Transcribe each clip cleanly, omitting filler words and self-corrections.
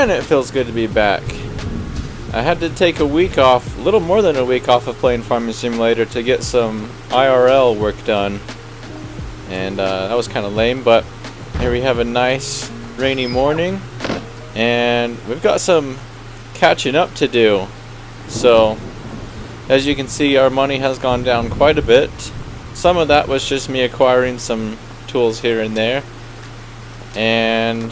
Man, it feels good to be back. I had to take a week off, a little more than a week off of playing Farming Simulator to get some IRL work done. And that was kind of lame, but here we have a nice rainy morning. And we've got some catching up to do. So, as you can see, our money has gone down quite a bit. Some of that was just me acquiring some tools here and there. And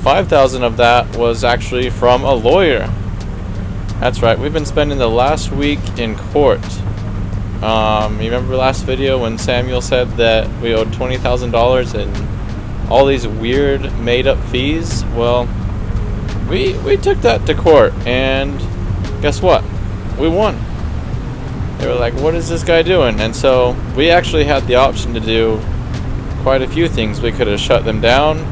5,000 of that was actually from a lawyer. That's right, we've been spending the last week in court. You remember last video when Samuel said that we owed $20,000 in all these weird made-up fees? Well, we took that to court, and guess what? We won. They were like, what is this guy doing? And so we actually had the option to do quite a few things. We could have shut them down.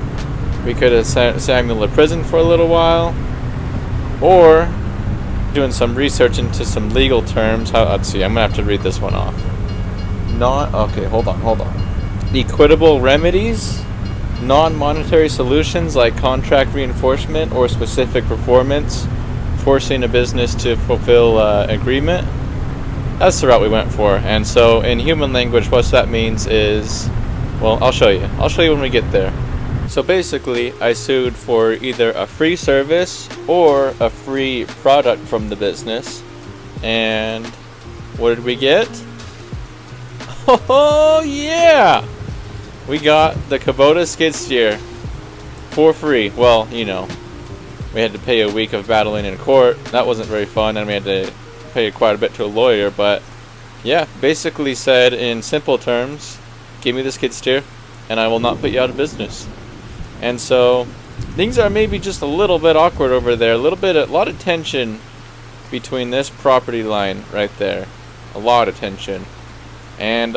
We could have sent Samuel to prison for a little while, or doing some research into some legal terms. Let's see, I'm gonna have to read this one off. Okay, hold on. Equitable remedies, non-monetary solutions like contract reinforcement or specific performance, forcing a business to fulfill agreement. That's the route we went for. And so in human language, what that means is, well, I'll show you when we get there. So basically, I sued for either a free service or a free product from the business. And what did we get? Oh yeah! We got the Kubota skid steer for free. Well, you know, we had to pay a week of battling in court. That wasn't very fun, and we had to pay quite a bit to a lawyer. But yeah, basically said in simple terms, give me the skid steer and I will not put you out of business. And so things are maybe just a little bit awkward over there. A lot of tension between this property line right there. A lot of tension. And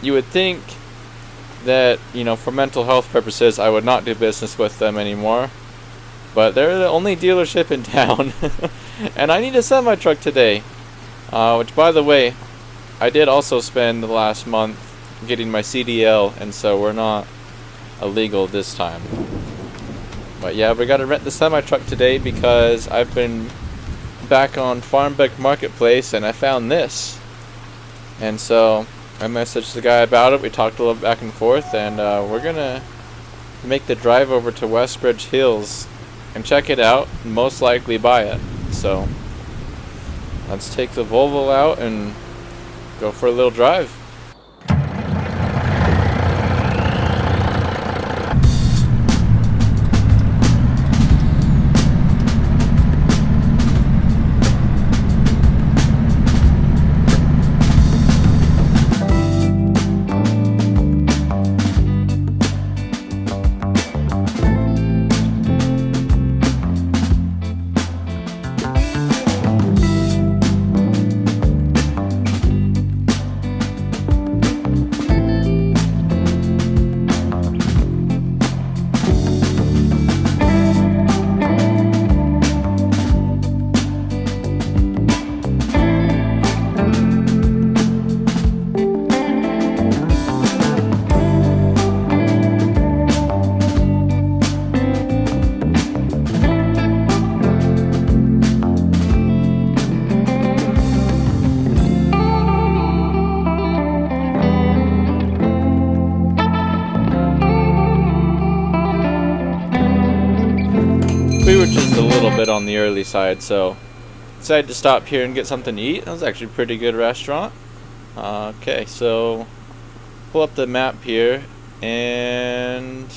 you would think that, you know, for mental health purposes, I would not do business with them anymore. But they're the only dealership in town. And I need a semi-truck today. Which, by the way, I did also spend the last month getting my CDL, and so we're not illegal this time. But yeah, we gotta rent the semi-truck today because I've been back on Farmbeck Marketplace and I found this. And so I messaged the guy about it. We talked a little back and forth, and we're gonna make the drive over to Westbridge Hills and check it out and most likely buy it. So let's take the Volvo out and go for a little drive. We were just a little bit on the early side, so decided to stop here and get something to eat. That was actually a pretty good restaurant. Okay, so pull up the map here, and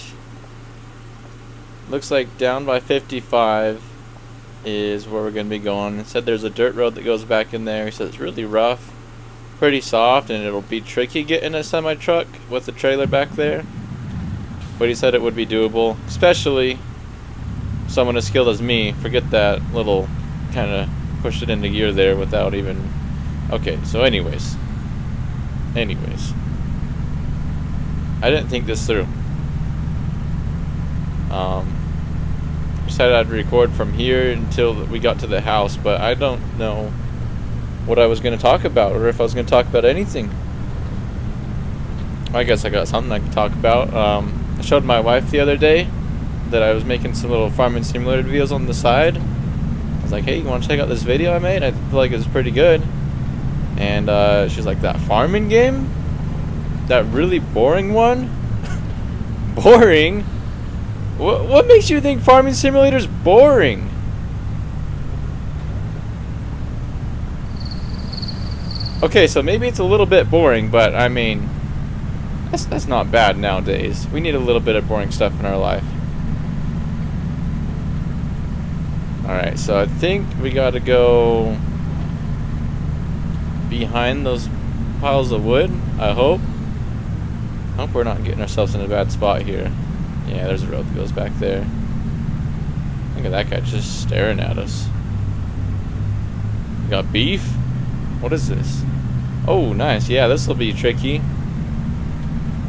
looks like down by 55 is where we're going to be going. It said there's a dirt road that goes back in there. He said it's really rough, pretty soft, and it'll be tricky getting a semi-truck with the trailer back there. But he said it would be doable, especially someone as skilled as me. Forget that little kind of pushed it into gear there without even... Okay, so anyways. I didn't think this through. Decided I'd record from here until we got to the house, but I don't know what I was going to talk about, or if I was going to talk about anything. I guess I got something I can talk about. I showed my wife the other day that I was making some little farming simulator videos on the side. I was like, hey, you want to check out this video I made? I feel like it was pretty good. And she's like, that farming game? That really boring one? Boring? What makes you think farming simulator's boring? Okay, so maybe it's a little bit boring, but I mean, that's not bad nowadays. We need a little bit of boring stuff in our life. Alright, so I think we gotta go behind those piles of wood, I hope. I hope we're not getting ourselves in a bad spot here. Yeah, there's a road that goes back there. Look at that guy just staring at us. We got beef? What is this? Oh, nice. Yeah, this will be tricky.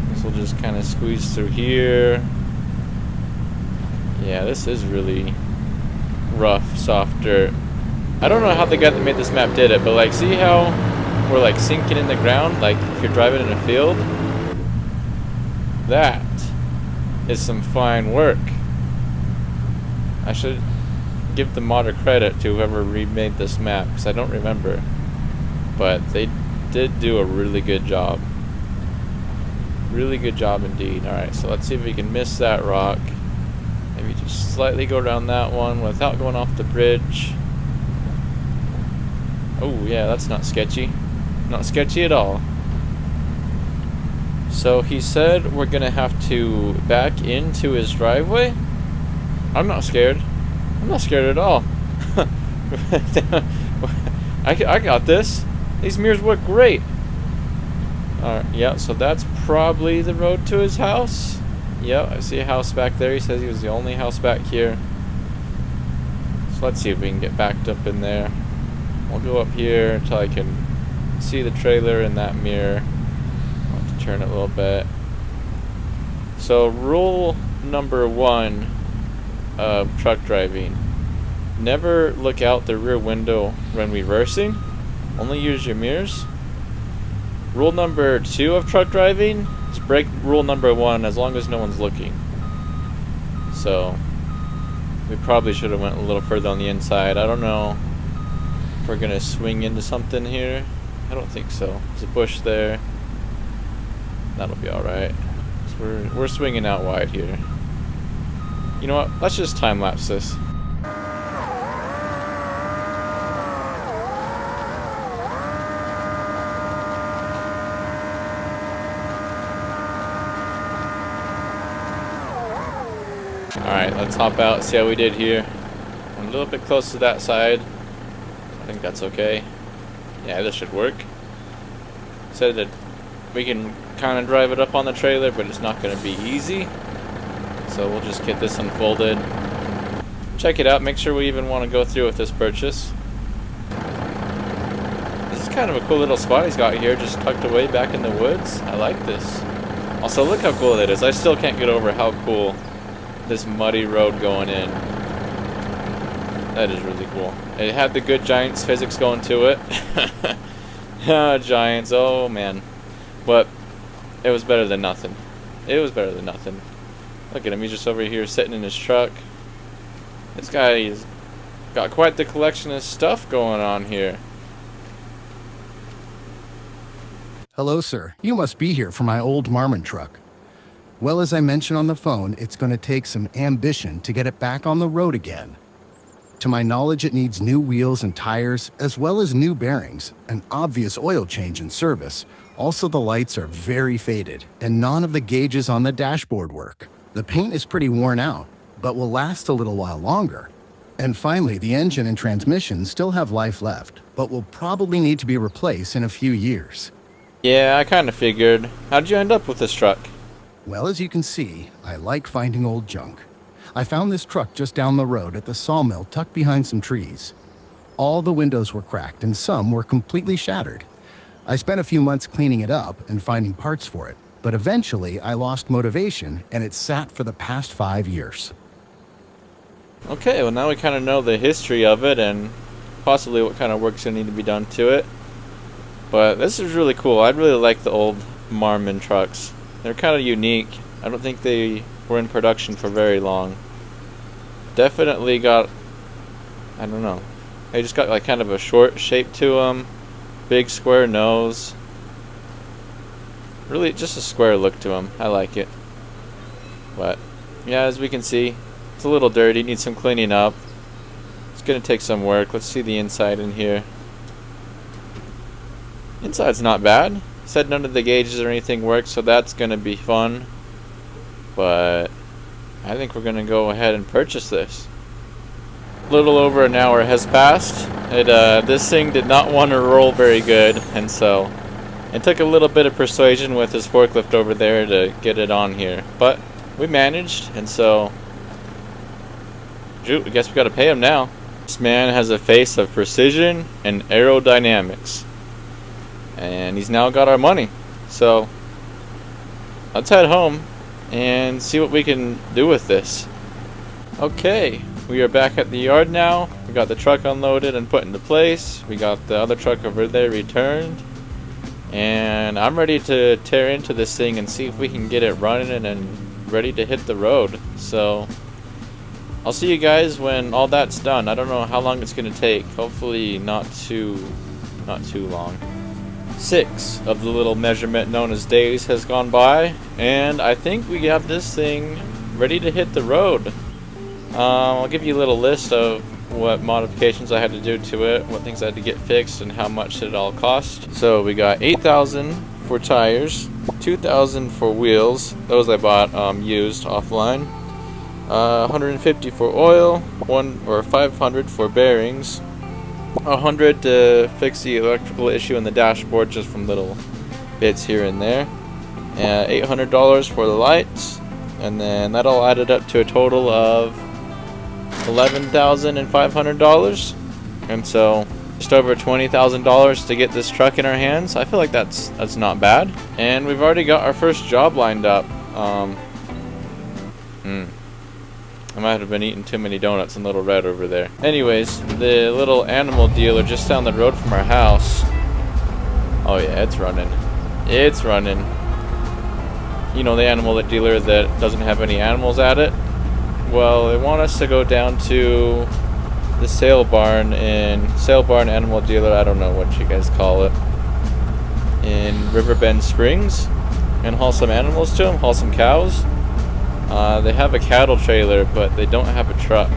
This will just kind of squeeze through here. Yeah, this is really rough, soft dirt. I don't know how the guy that made this map did it, but like, see how we're like sinking in the ground, like if you're driving in a field? That is some fine work. I should give the modder credit to whoever remade this map, because I don't remember. But they did do a really good job. Really good job indeed. Alright, so let's see if we can miss that rock. Maybe just slightly go around that one without going off the bridge. Oh yeah, that's not sketchy. Not sketchy at all. So he said we're gonna have to back into his driveway. I'm not scared. I'm not scared at all. I got this. These mirrors work great. Alright, yeah, so that's probably the road to his house. Yep, I see a house back there. He says he was the only house back here. So let's see if we can get backed up in there. We'll go up here until I can see the trailer in that mirror. I'll have to turn it a little bit. So rule number 1 of truck driving: never look out the rear window when reversing. Only use your mirrors. Rule number 2 of truck driving is break rule number 1 as long as no one's looking. So we probably should have went a little further on the inside. I don't know if we're gonna swing into something here. I don't think so. There's a bush there. That'll be alright. So we're swinging out wide here. You know what? Let's just time lapse this. Alright, let's hop out, see how we did here. I'm a little bit close to that side. I think that's okay. Yeah, this should work. Said that we can kind of drive it up on the trailer, but it's not going to be easy. So we'll just get this unfolded. Check it out, make sure we even want to go through with this purchase. This is kind of a cool little spot he's got here, just tucked away back in the woods. I like this. Also, look how cool it is. I still can't get over how cool this muddy road going in. That is really cool. It had the good Giants physics going to it. Giants, oh man. But it was better than nothing. It was better than nothing. Look at him, he's just over here sitting in his truck. This guy's got quite the collection of stuff going on here. Hello, sir. You must be here for my old Marmon truck. Well, as I mentioned on the phone, it's going to take some ambition to get it back on the road again. To my knowledge, it needs new wheels and tires, as well as new bearings, an obvious oil change and service. Also, the lights are very faded, and none of the gauges on the dashboard work. The paint is pretty worn out, but will last a little while longer. And finally, the engine and transmission still have life left, but will probably need to be replaced in a few years. Yeah, I kind of figured. How'd you end up with this truck? Well, as you can see, I like finding old junk. I found this truck just down the road at the sawmill tucked behind some trees. All the windows were cracked and some were completely shattered. I spent a few months cleaning it up and finding parts for it, but eventually I lost motivation and it sat for the past 5 years. Okay, well now we kind of know the history of it and possibly what kind of work's going to need to be done to it. But this is really cool. I really like the old Marmon trucks. They're kind of unique. I don't think they were in production for very long. definitely got, I don't know, they just got like kind of a short shape to him, big square nose, really just a square look to him. I like it. But yeah, as we can see, it's a little dirty, needs some cleaning up. It's gonna take some work. Let's see the inside in here. Inside's not bad. Said none of the gauges or anything work, so that's gonna be fun. But I think we're gonna go ahead and purchase this. A little over an hour has passed. This thing did not want to roll very good, and so it took a little bit of persuasion with his forklift over there to get it on here. But we managed, and so shoot, I guess we gotta pay him now. This man has a face of precision and aerodynamics. And he's now got our money. So let's head home and see what we can do with this. Okay, we are back at the yard now. We got the truck unloaded and put into place. We got the other truck over there returned. And I'm ready to tear into this thing and see if we can get it running and ready to hit the road. So I'll see you guys when all that's done. I don't know how long it's going to take. Hopefully not too long. 6 of the little measurement known as days has gone by, and I think we have this thing ready to hit the road. I'll give you a little list of what modifications I had to do to it, what things I had to get fixed, and how much it all cost. So we got $8,000 for tires, $2,000 for wheels, those I bought used offline, $150 for oil, $500 for bearings, $100 to fix the electrical issue in the dashboard just from little bits here and there, and $800 for the lights, and then that all added up to a total of $11,500. And so just over $20,000 to get this truck in our hands. I feel like that's not bad, and we've already got our first job lined up. I might have been eating too many donuts in Little Red over there. Anyways, the little animal dealer just down the road from our house. Oh yeah, it's running. It's running. You know, the animal dealer that doesn't have any animals at it? Well, they want us to go down to the sale barn animal dealer, I don't know what you guys call it, in Riverbend Springs, and haul some animals to them, haul some cows. They have a cattle trailer, but they don't have a truck.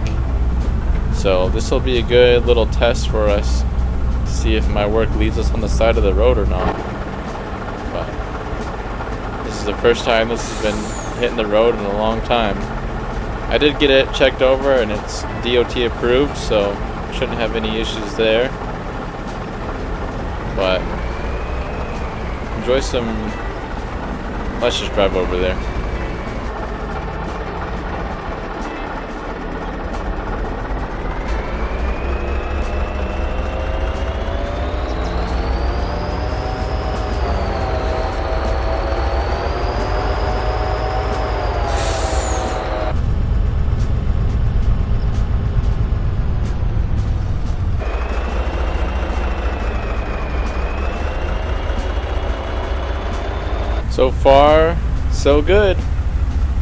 So this will be a good little test for us to see if my work leads us on the side of the road or not. But this is the first time this has been hitting the road in a long time. I did get it checked over and it's DOT approved, so shouldn't have any issues there. But enjoy some. Let's just drive over there. So far, so good.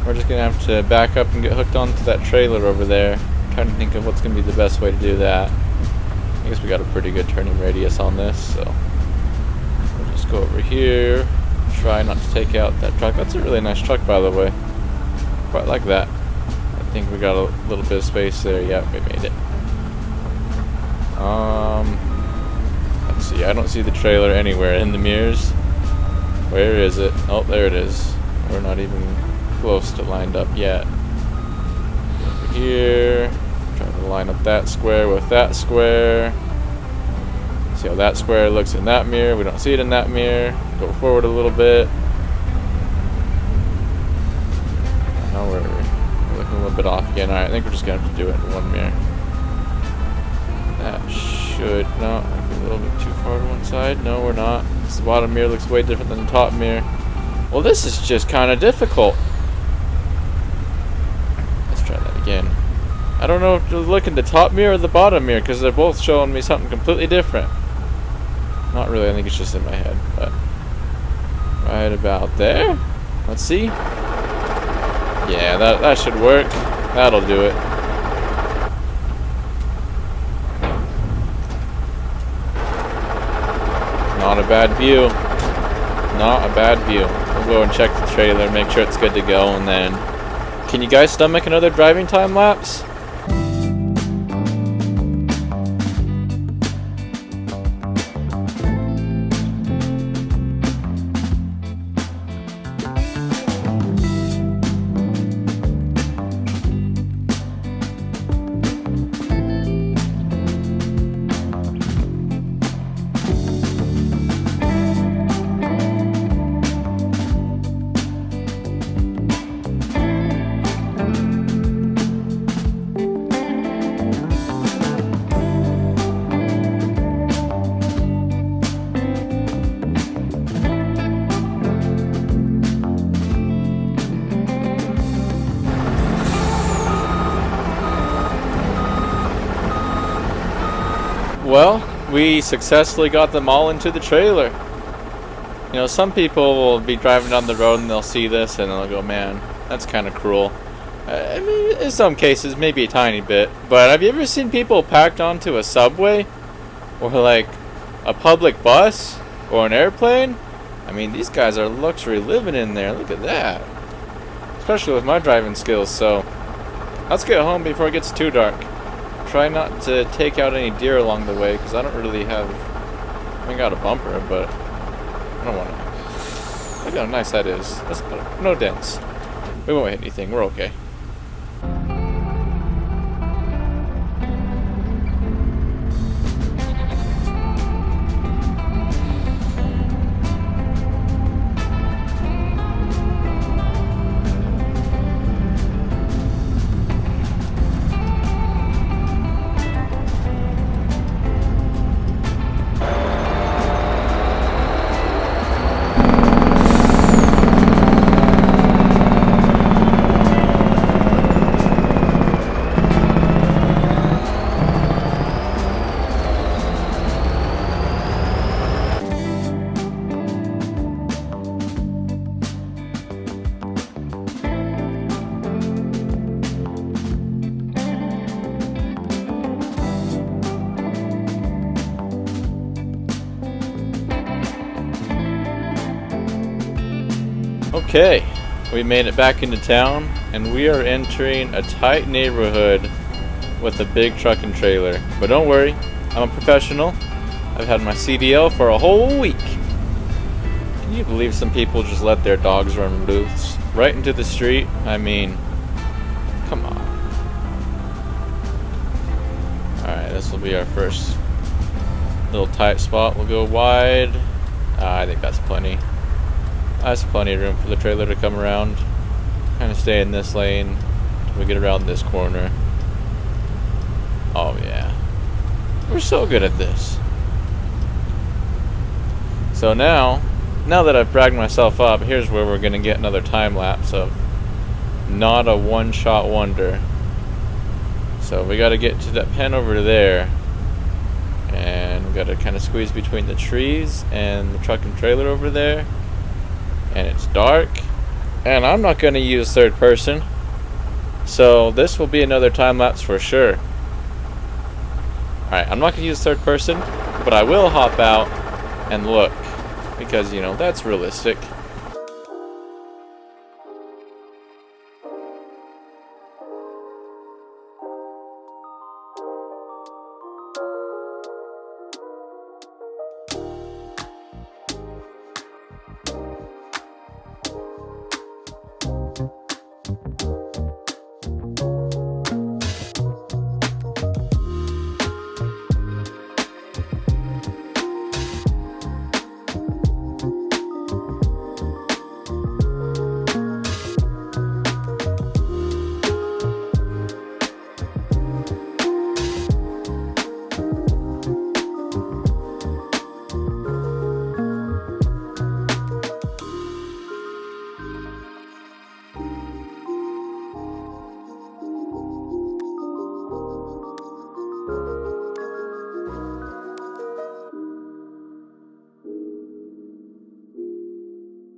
We're just gonna have to back up and get hooked onto that trailer over there. I'm trying to think of what's gonna be the best way to do that. I guess we got a pretty good turning radius on this, so we'll just go over here. Try not to take out that truck. That's a really nice truck, by the way. Quite like that. I think we got a little bit of space there. Yeah, we made it. Let's see. I don't see the trailer anywhere in the mirrors. Where is it? Oh, there it is. We're not even close to lined up yet. Over here. Trying to line up that square with that square. See how that square looks in that mirror. We don't see it in that mirror. Go forward a little bit. Now we're looking a little bit off again. Alright, I think we're just going to have to do it in one mirror. That should... No, a little bit too far to one side. No, we're not. The bottom mirror looks way different than the top mirror. Well, this is just kind of difficult. Let's try that again. I don't know if to look in the top mirror or the bottom mirror because they're both showing me something completely different. Not really, I think it's just in my head, but right about there. Let's see. Yeah, that should work. That'll do it. Not a bad view. Not a bad view. We'll go and check the trailer, make sure it's good to go, and then... Can you guys stomach another driving time lapse? Well, we successfully got them all into the trailer. You know, some people will be driving down the road and they'll see this and they'll go, man, that's kind of cruel. I mean, in some cases, maybe a tiny bit. But have you ever seen people packed onto a subway? Or like a public bus? Or an airplane? I mean, these guys are luxury living in there. Look at that. Especially with my driving skills, so let's get home before it gets too dark. Try not to take out any deer along the way, because I don't really have... I ain't got a bumper, but I don't want to... Look how nice that is. That's no dents. We won't hit anything. We're okay. Okay, we made it back into town, and we are entering a tight neighborhood with a big truck and trailer. But don't worry, I'm a professional. I've had my CDL for a whole week. Can you believe some people just let their dogs run loose right into the street? I mean, come on. Alright, this will be our first little tight spot. We'll go wide. I think that's plenty. That's plenty of room for the trailer to come around. Kind of stay in this lane until we get around this corner. Oh yeah. We're so good at this. So now that I've bragged myself up, here's where we're going to get another time lapse of not a one-shot wonder. So we got to get to that pen over there. And we got to kind of squeeze between the trees and the truck and trailer over there. And it's dark, and I'm not going to use third person, so this will be another time lapse for sure. Alright, I'm not going to use third person, but I will hop out and look, because, you know, that's realistic.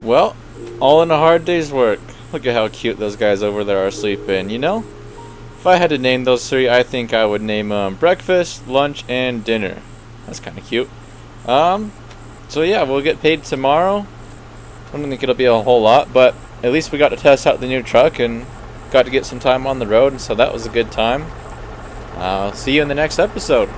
Well, all in a hard day's work. Look at how cute those guys over there are sleeping, you know? If I had to name those three, I think I would name them breakfast, lunch, and dinner. That's kind of cute. So yeah, we'll get paid tomorrow. I don't think it'll be a whole lot, but at least we got to test out the new truck and got to get some time on the road, and so that was a good time. I'll see you in the next episode.